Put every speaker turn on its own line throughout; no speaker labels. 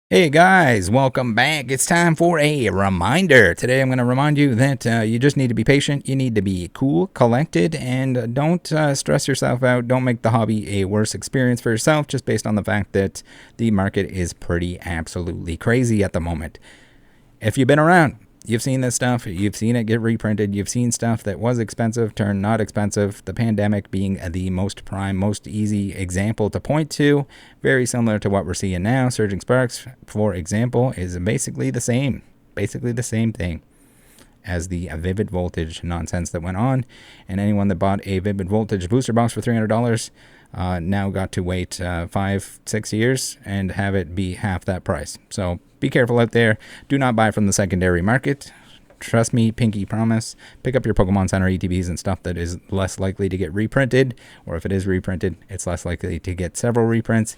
Hey guys, welcome back. It's time for a reminder. Today I'm going to remind you that you just need to be patient. You need to be cool, collected, and don't stress yourself out. Don't make the hobby a worse experience for yourself just based on the fact that the market is pretty absolutely crazy at the moment. If you've been around, you've seen this stuff. You've seen it get reprinted. You've seen stuff that was expensive turn not expensive. The pandemic being the most prime, most easy example to point to. Very similar to what we're seeing now. Surging Sparks, for example, is basically the same. Basically the same thing as the Vivid Voltage nonsense that went on. And anyone that bought a Vivid Voltage booster box for $300 now got to wait 5-6 years and have it be half that price. So be careful out there. Do not buy from the secondary market. Trust me, pinky promise. Pick up your Pokemon Center ETBs and stuff that is less likely to get reprinted, or if it is reprinted, it's less likely to get several reprints.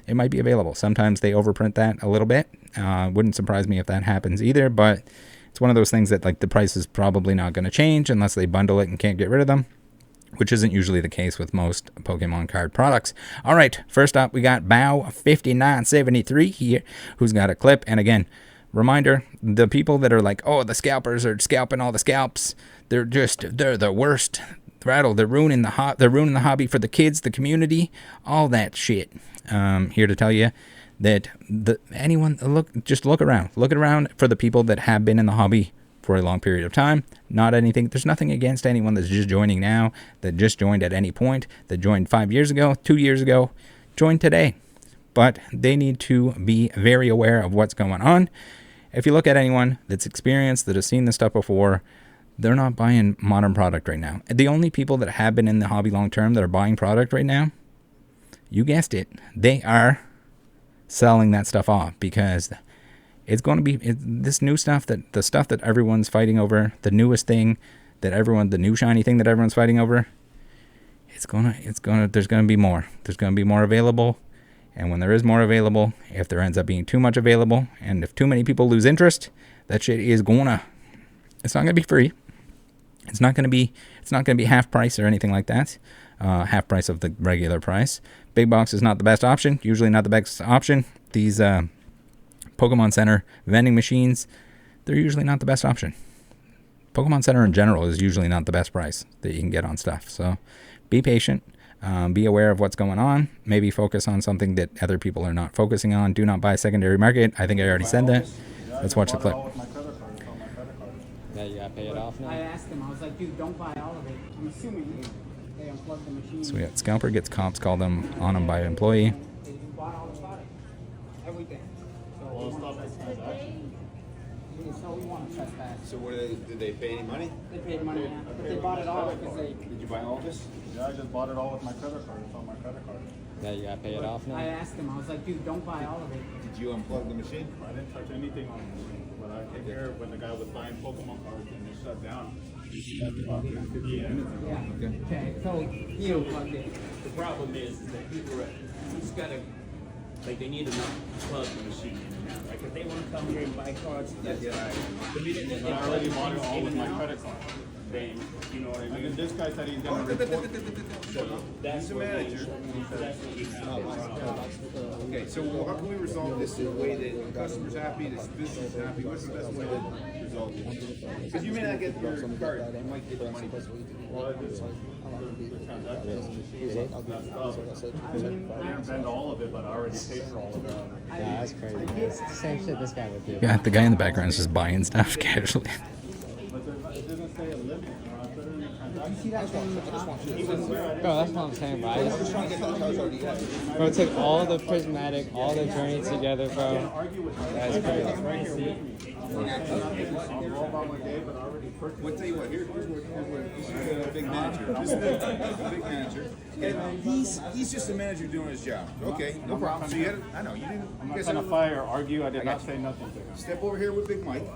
It might be available. Sometimes they overprint that a little bit. Wouldn't surprise me if that happens either, but it's one of those things that like the price is probably not going to change unless they bundle it and can't get rid of them, which isn't usually the case with most Pokemon card products. All right, first up, we got Bow5973 here, who's got a clip. And again, reminder, the people that are like, oh, the scalpers are scalping all the scalps, they're the worst. Rattle, they're ruining the hobby for the kids, the community, all that shit. Here to tell you that look around for the people that have been in the hobby for a long period of time. There's nothing against anyone that's just joining now, that just joined at any point, that joined 5 years ago, 2 years ago, joined today. But they need to be very aware of what's going on. If you look at anyone that's experienced, that has seen this stuff before, they're not buying modern product right now. The only people that have been in the hobby long term that are buying product right now, you guessed it, they are selling that stuff off because it's going to be this new stuff, the stuff that everyone's fighting over, the newest thing the new shiny thing that everyone's fighting over. There's going to be more. There's going to be more available. And when there is more available, if there ends up being too much available, and if too many people lose interest, that shit is it's not going to be free. It's not going to be half price or anything like that. Half price of the regular price. Big box is not the best option. Usually not the best option. These Pokemon Center vending machines, they're usually not the best option. Pokemon Center in general is usually not the best price that you can get on stuff. So be patient. Be aware of what's going on. Maybe focus on something that other people are not focusing on. Do not buy secondary market. I think I already said that. Let's watch the clip.
Yeah, you gotta pay it off now.
I asked him, I was like, dude, don't buy all of it. I'm assuming they unplugged the machine.
So we got Scalper gets cops called on him by an employee.
They bought all the product. Everything. So we want to trespass.
So did they pay any money?
They paid money, yeah. But they bought it all because they...
Did you buy all this?
Yeah, I just bought it all with my credit card. It's on my credit card.
Yeah, you gotta pay it off now.
I asked him, I was like, dude, don't buy all of it.
Did you unplug the machine?
I didn't touch anything on the machine, but I came here when the guy was buying Pokemon cards and it shut down.
Yeah. Okay, so he unplugged it.
The problem is that people are, you just gotta, like, they need to not plug the machine in and out. Like, if they wanna come here and buy cards, that's fine. The minute that they
But I already
plug
bought it
things
all
in
with
and
my
out,
credit card.
then, you know what I
And then
mean?
this guy said he's gonna report.
So that's
the
where
manager.
that's what you have.
Okay, so how can we resolve this in a way that the customer's happy, the business is happy? What's the best way to resolve this? Because you may not get your card, you might get the money.
Well, it's the transaction. I didn't vend all of it, but I already paid for all of it.
Yeah, that's crazy. It's the same shit this guy would do.
Yeah, the guy in the background is just buying stuff casually.
But it doesn't say a limit. I put it in the transaction.
You see that thing in the top?
Bro, that's what I'm saying, bro. Bro, it took all the Prismatic, all the journey together, bro. That's crazy.
I'll go about my day, but I already purchased.
Well, tell you what, here's the big manager. This is the big manager. And he's just a manager doing his job. Okay, no problem. So you had, I know, you didn't,
I'm
you
not
guys
trying to
have,
fight or argue. I did
I
not
got
say nothing to him.
step over here with Big Mike,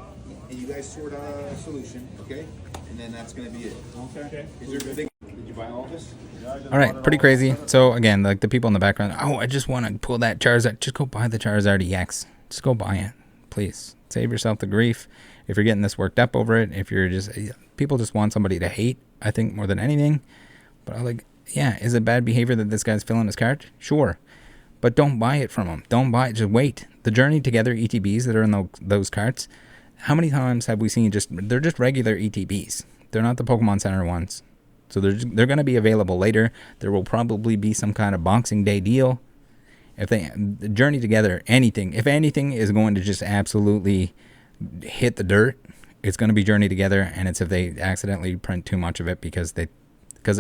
and you guys sort out a solution, okay? And then that's gonna be it.
Okay.
Is there a big, did you buy all this?
Yeah, I just
All right,
bought it
pretty
all
crazy.
with my credit
So again, like the people in the background, oh, I just want to pull that Charizard. Just go buy the Charizard EX. Just go buy it, please. Save yourself the grief. If you're getting this worked up over it, if you're just, people just want somebody to hate, I think, more than anything. But I'm like, yeah, is it bad behavior that this guy's filling his cart? Sure. but don't buy it from them. Don't buy it. Just wait. The Journey Together ETBs that are in those carts, how many times have we seen they're just regular ETBs. They're not the Pokemon Center ones. So they're going to be available later. There will probably be some kind of Boxing Day deal. If they Journey Together, if anything is going to just absolutely hit the dirt, it's going to be Journey Together, and it's if they accidentally print too much of it because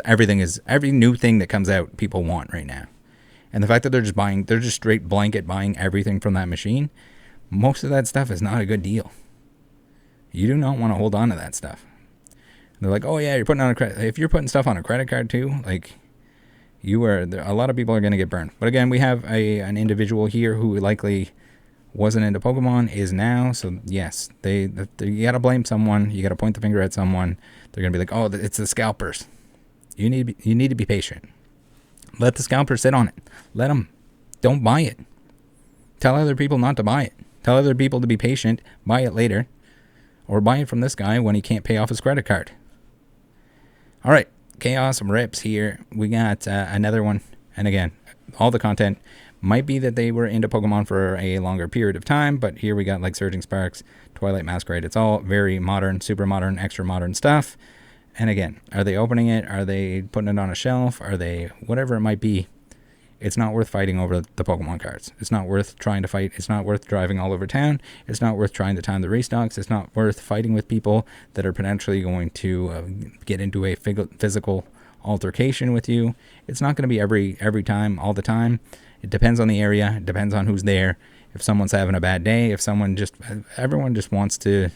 every new thing that comes out people want right now. And the fact that they're just straight blanket buying everything from that machine, most of that stuff is not a good deal. You do not want to hold on to that stuff. They're like, oh yeah, you're putting on a credit. If you're putting stuff on a credit card too, like a lot of people are going to get burned. But again, we have an individual here who likely wasn't into Pokemon, is now. So yes, you got to blame someone. You got to point the finger at someone. They're going to be like, oh, it's the scalpers. You need to be patient. Let the scalper sit on it. Let them. Don't buy it. Tell other people not to buy it. Tell other people to be patient. Buy it later. Or buy it from this guy when he can't pay off his credit card. All right. Chaos Rips here. We got another one. And again, all the content might be that they were into Pokemon for a longer period of time. But here we got like Surging Sparks, Twilight Masquerade. It's all very modern, super modern, extra modern stuff. And again, are they opening it? Are they putting it on a shelf? Are they whatever it might be? It's not worth fighting over the Pokemon cards. It's not worth trying to fight. It's not worth driving all over town. It's not worth trying to time the restocks. It's not worth fighting with people that are potentially going to get into a physical altercation with you. It's not going to be every time, all the time. It depends on the area. It depends on who's there. If someone's having a bad day, everyone just wants to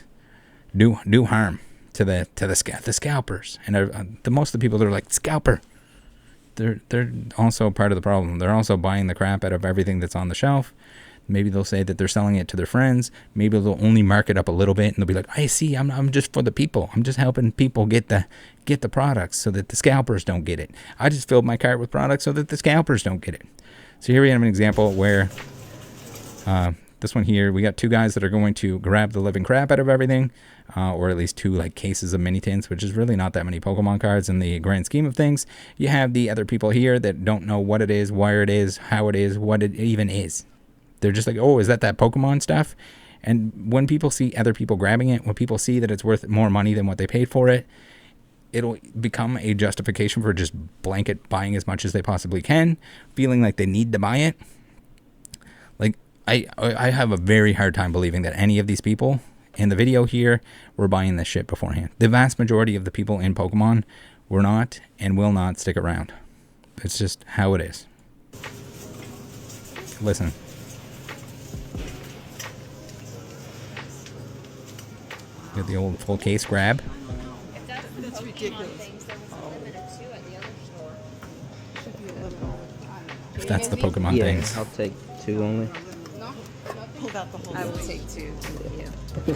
do harm to the scalpers. And the most of the people that are like, scalper, they're also part of the problem. They're also buying the crap out of everything that's on the shelf. Maybe they'll say that they're selling it to their friends. Maybe they'll only mark it up a little bit, and they'll be like, I see, I'm just for the people. I'm just helping people get the products so that the scalpers don't get it. I just filled my cart with products so that the scalpers don't get it. So here we have an example where this one here, we got two guys that are going to grab the living crap out of everything, or at least two like cases of mini tins, which is really not that many Pokemon cards in the grand scheme of things. You have the other people here that don't know what it is, where it is, how it is, what it even is. They're just like, oh, is that Pokemon stuff? And when people see other people grabbing it, when people see that it's worth more money than what they paid for it, it'll become a justification for just blanket buying as much as they possibly can, feeling like they need to buy it. Like, I have a very hard time believing that any of these people in the video here were buying this shit beforehand. The vast majority of the people in Pokemon were not and will not stick around. It's just how it is. Listen. Get the old full case grab.
That's ridiculous. Things, there was a limit of 2 at the other store.
Should be a limit all the time.
If that's the Pokemon things.
I'll take 2 only.
No?
Pulled out the whole I will take 2. Yeah.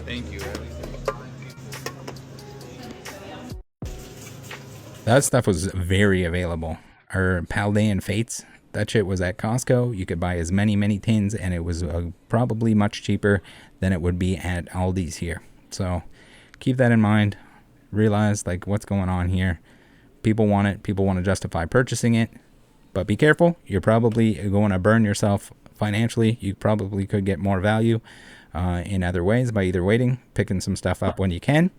Thank you.
That stuff was very available. Our Paldean Fates, that shit was at Costco. You could buy as many tins, and it was probably much cheaper than it would be at Aldi's here. So keep that in mind. Realize like what's going on here. People want it. People want to justify purchasing it. But be careful. You're probably going to burn yourself financially. You probably could get more value in other ways by either waiting, picking some stuff up when you can,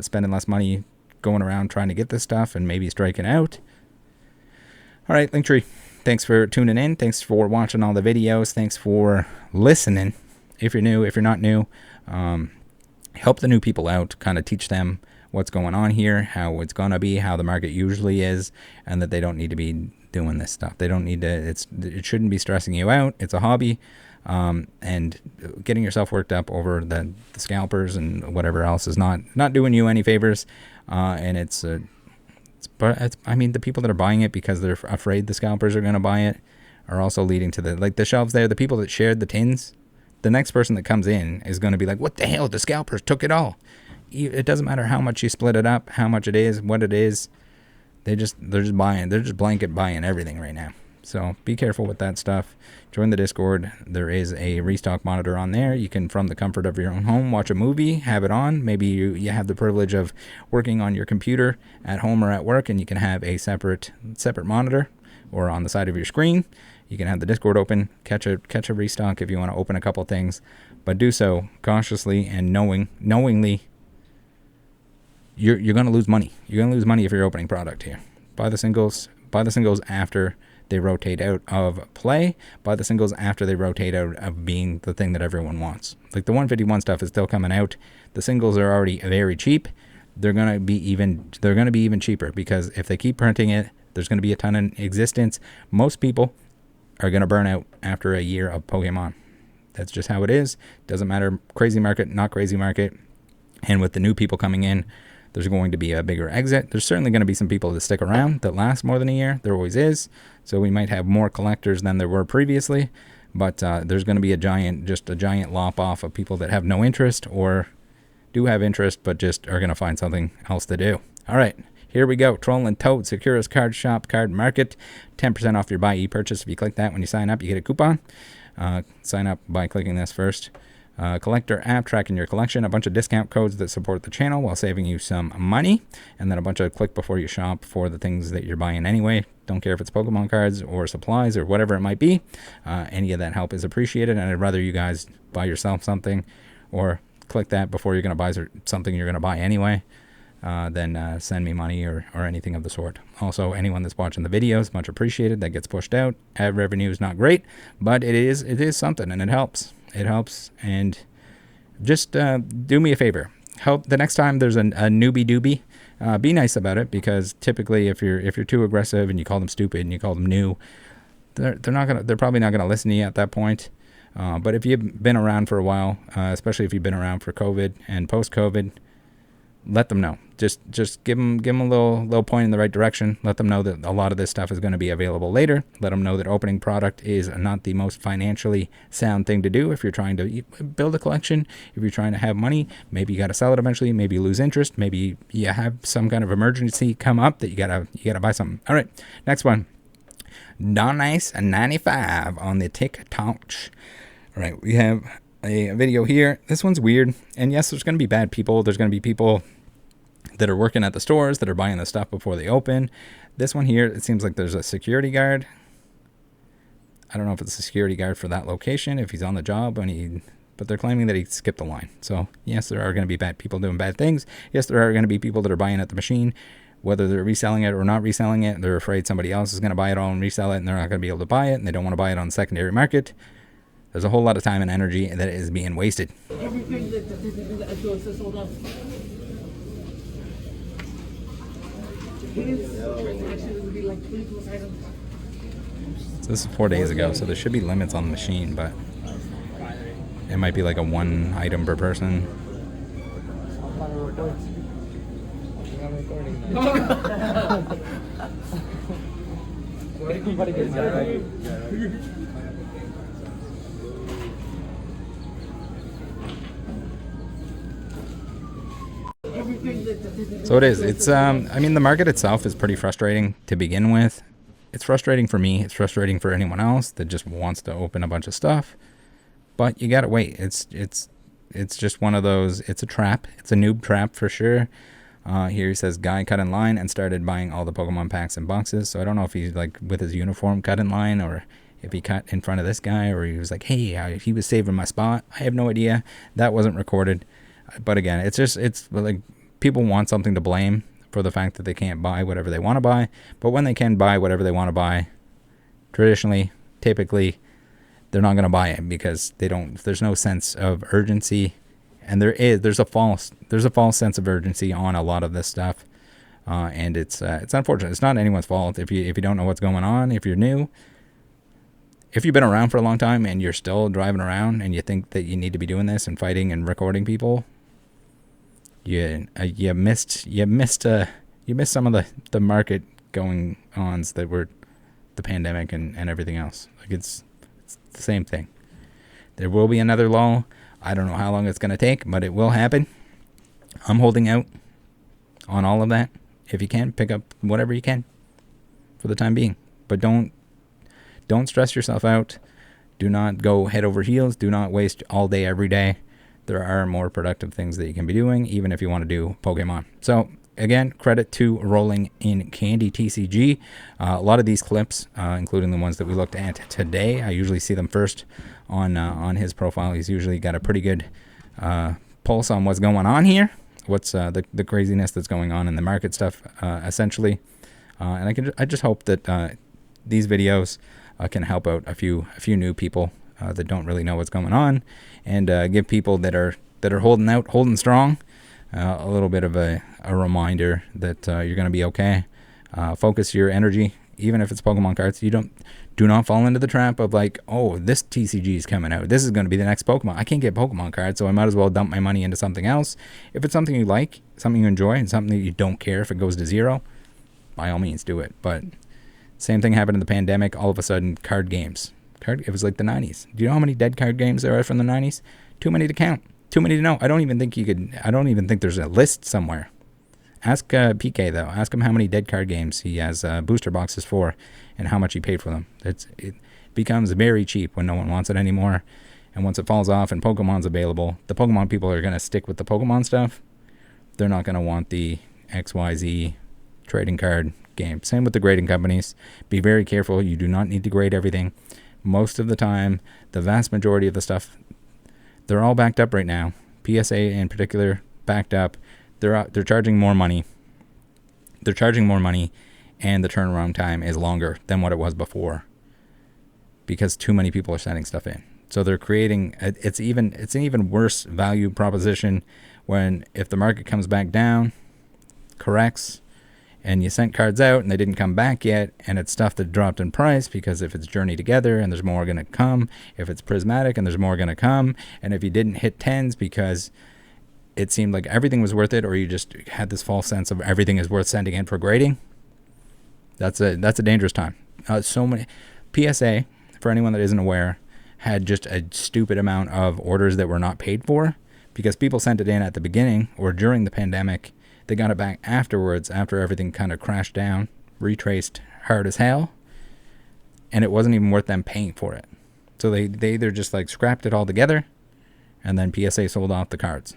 spending less money going around trying to get this stuff, and maybe striking out. All right, Linktree. Thanks for tuning in. Thanks for watching all the videos. Thanks for listening. If you're new, if you're not new, help the new people out, kind of teach them what's going on here, how it's going to be, how the market usually is, and that they don't need to be doing this stuff. They don't need to, it shouldn't be stressing you out. It's a hobby, and getting yourself worked up over the scalpers and whatever else is not doing you any favors, and I mean, the people that are buying it because they're afraid the scalpers are going to buy it are also leading to the shelves there. The people that shared the tins, the next person that comes in is going to be like, what the hell? The scalpers took it all. It doesn't matter how much you split it up, how much it is, what it is. They're just buying. They're just blanket buying everything right now. So be careful with that stuff. Join the Discord. There is a restock monitor on there. You can, from the comfort of your own home, watch a movie, have it on. Maybe you have the privilege of working on your computer at home or at work, and you can have a separate monitor or on the side of your screen. You can have the Discord open, catch a restock if you want to open a couple things, but do so cautiously and knowingly. You're going to lose money. You're going to lose money if you're opening product here. Buy the singles after they rotate out of play. Buy the singles after they rotate out of being the thing that everyone wants. Like the 151 stuff is still coming out. The singles are already very cheap. They're going to be even cheaper, because if they keep printing it, there's going to be a ton in existence. Most people are going to burn out after a year of Pokemon. That's just how it is. Doesn't matter, crazy market, not crazy market. And with the new people coming in, there's going to be a bigger exit. There's certainly going to be some people that stick around that last more than a year. There always is. So we might have more collectors than there were previously. But there's going to be a giant lop off of people that have no interest, or do have interest but just are going to find something else to do. All right, here we go. Troll and Toad, Securus Card Shop, Card Market. 10% off your buy e-purchase. If you click that when you sign up, you get a coupon. Sign up by clicking this first. Collector app tracking your collection, a bunch of discount codes that support the channel while saving you some money, and then a bunch of click before you shop for the things that you're buying anyway. Don't care if it's Pokemon cards or supplies or whatever it might be. Any of that help is appreciated, and I'd rather you guys buy yourself something or click that before you're going to buy something you're going to buy anyway, than send me money or anything of the sort. Also, anyone that's watching the videos, much appreciated. That gets pushed out. Ad revenue is not great, but it is something, and it helps. It helps. And just do me a favor. Help the next time there's a newbie doobie. Be nice about it, because typically if you're too aggressive and you call them stupid and you call them new, they're probably not gonna listen to you at that point. But if you've been around for a while, especially if you've been around for COVID and post-COVID, let them know. Just give them a little point in the right direction. Let them know that a lot of this stuff is going to be available later. Let them know that opening product is not the most financially sound thing to do if you're trying to build a collection. If you're trying to have money, maybe you got to sell it eventually. Maybe you lose interest. Maybe you have some kind of emergency come up that you gotta buy something. All right, next one. Don Ice 95 on the TikTok. All right, we have a video here. This one's weird, and yes, there's going to be bad people. There's going to be people that are working at the stores that are buying the stuff before they open. This one here, it seems like there's a security guard. I don't know if it's a security guard for that location, if he's on the job, but they're claiming that he skipped the line. So yes, there are going to be bad people doing bad things. Yes, there are going to be people that are buying at the machine, whether they're reselling it or not reselling it. They're afraid somebody else is going to buy it all and resell it, and they're not going to be able to buy it, and they don't want to buy it on the secondary market. There's a whole lot of time and energy that is being wasted.
Everything that is sold out. His actually would be like 3 plus items.
So this is 4 days ago, so there should be limits on the machine, but it might be like a 1 item per person. So it is. It's I mean, the market itself is pretty frustrating to begin with. It's frustrating for me. It's frustrating for anyone else that just wants to open a bunch of stuff. But you gotta wait. It's just one of those. It's a trap. It's a noob trap for sure. Here he says, guy cut in line and started buying all the Pokemon packs and boxes. So I don't know if he's like with his uniform cut in line, or if he cut in front of this guy, or he was like, hey, he was saving my spot. I have no idea. That wasn't recorded. But again, it's like people want something to blame for the fact that they can't buy whatever they want to buy. But when they can buy whatever they want to buy, typically, they're not going to buy it because there's no sense of urgency. And there's a false sense of urgency on a lot of this stuff. And it's unfortunate. It's not anyone's fault if you don't know what's going on, if you're new. If you've been around for a long time and you're still driving around and you think that you need to be doing this and fighting and recording people, you missed some of the market going ons that were the pandemic and everything else. Like it's the same thing. There will be another lull. I don't know how long it's going to take, but it will happen. I'm holding out on all of that. If you can, pick up whatever you can for the time being, but don't stress yourself out. Do not go head over heels. Do not waste all day every day. There are more productive things that you can be doing, even if you want to do Pokemon. So again, credit to Rolling in Candy TCG. A lot of these clips, including the ones that we looked at today, I usually see them first on his profile. He's usually got a pretty good pulse on what's going on here, what's the craziness that's going on in the market stuff, essentially. And I just hope that these videos can help out a few new people that don't really know what's going on, and give people that are holding strong, a little bit of a reminder that you're going to be okay. Focus your energy, even if it's Pokemon cards. Do not fall into the trap of like, oh, this TCG is coming out, this is going to be the next Pokemon. I can't get Pokemon cards, so I might as well dump my money into something else. If it's something you like, something you enjoy, and something that you don't care if it goes to zero, by all means do it. But same thing happened in the pandemic. All of a sudden, card games. It was like the 90s. Do you know how many dead card games there are from the 90s? Too many to count. Too many to know. I don't even think there's a list somewhere. Ask PK, though. Ask him how many dead card games he has booster boxes for and how much he paid for them. It becomes very cheap when no one wants it anymore. And once it falls off and Pokemon's available, the Pokemon people are going to stick with the Pokemon stuff. They're not going to want the XYZ trading card game. Same with the grading companies. Be very careful. You do not need to grade everything. Most of the time, the vast majority of the stuff, they're all backed up right now. PSA in particular, backed up. They're charging more money. They're charging more money, and the turnaround time is longer than what it was before, because too many people are sending stuff in. So they're creating it's an even worse value proposition when, if the market comes back down, corrects, and you sent cards out and they didn't come back yet, and it's stuff that dropped in price, because if it's Journey Together and there's more going to come, if it's Prismatic and there's more going to come, and if you didn't hit 10s because it seemed like everything was worth it, or you just had this false sense of everything is worth sending in for grading, that's a dangerous time. So many PSA, for anyone that isn't aware, had just a stupid amount of orders that were not paid for, because people sent it in at the beginning or during the pandemic. They got it back afterwards, after everything kind of crashed down, retraced hard as hell, and it wasn't even worth them paying for it. So they either just like scrapped it all together, and then PSA sold off the cards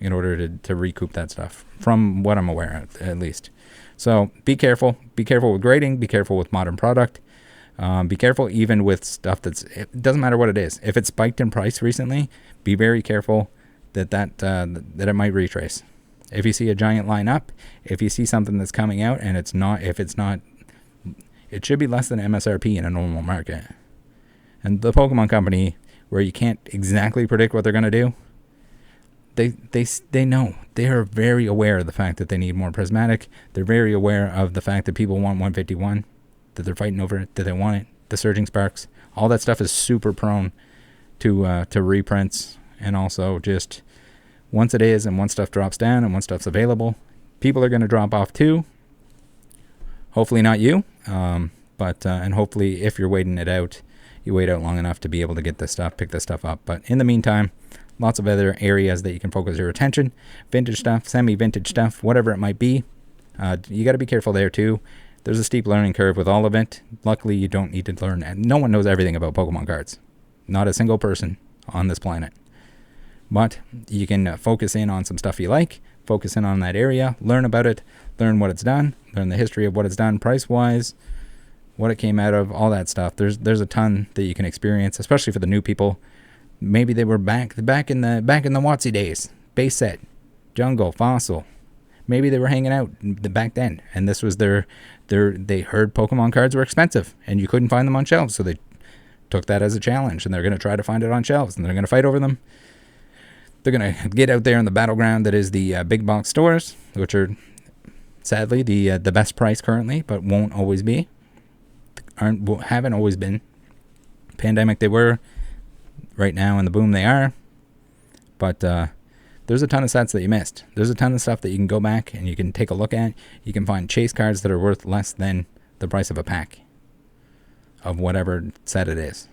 in order to recoup that stuff, from what I'm aware of, at least. So be careful. Be careful with grading. Be careful with modern product. Be careful even with stuff it doesn't matter what it is. If it spiked in price recently, be very careful that it might retrace. If you see a giant line up, if you see something that's coming out and it should be less than MSRP in a normal market. And the Pokemon Company, where you can't exactly predict what they're going to do, they know. They are very aware of the fact that they need more Prismatic. They're very aware of the fact that people want 151, that they're fighting over it, that they want it, the Surging Sparks. All that stuff is super prone to reprints, and also just once it is and once stuff drops down and once stuff's available, people are going to drop off too. Hopefully not you, but and hopefully if you're waiting it out, you wait out long enough to be able to get this stuff, pick this stuff up. But in the meantime, lots of other areas that you can focus your attention. Vintage stuff, semi-vintage stuff, whatever it might be. You got to be careful there too. There's a steep learning curve with all of it. Luckily, you don't need to learn. No one knows everything about Pokemon cards. Not a single person on this planet. But you can focus in on some stuff you like, focus in on that area, learn about it, learn what it's done, learn the history of what it's done price-wise, what it came out of, all that stuff. There's a ton that you can experience, especially for the new people. Maybe they were back in the WotC days. Base set, jungle, fossil. Maybe they were hanging out back then, and this was they heard Pokemon cards were expensive and you couldn't find them on shelves, so they took that as a challenge, and they're going to try to find it on shelves, and they're going to fight over them. They're going to get out there in the battleground that is the big box stores, which are sadly the best price currently, but won't always be. Haven't always been. Pandemic they were. Right now in the boom they are. But there's a ton of sets that you missed. There's a ton of stuff that you can go back and you can take a look at. You can find chase cards that are worth less than the price of a pack of whatever set it is.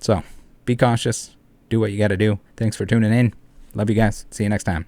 So be cautious. Do what you got to do. Thanks for tuning in. Love you guys. See you next time.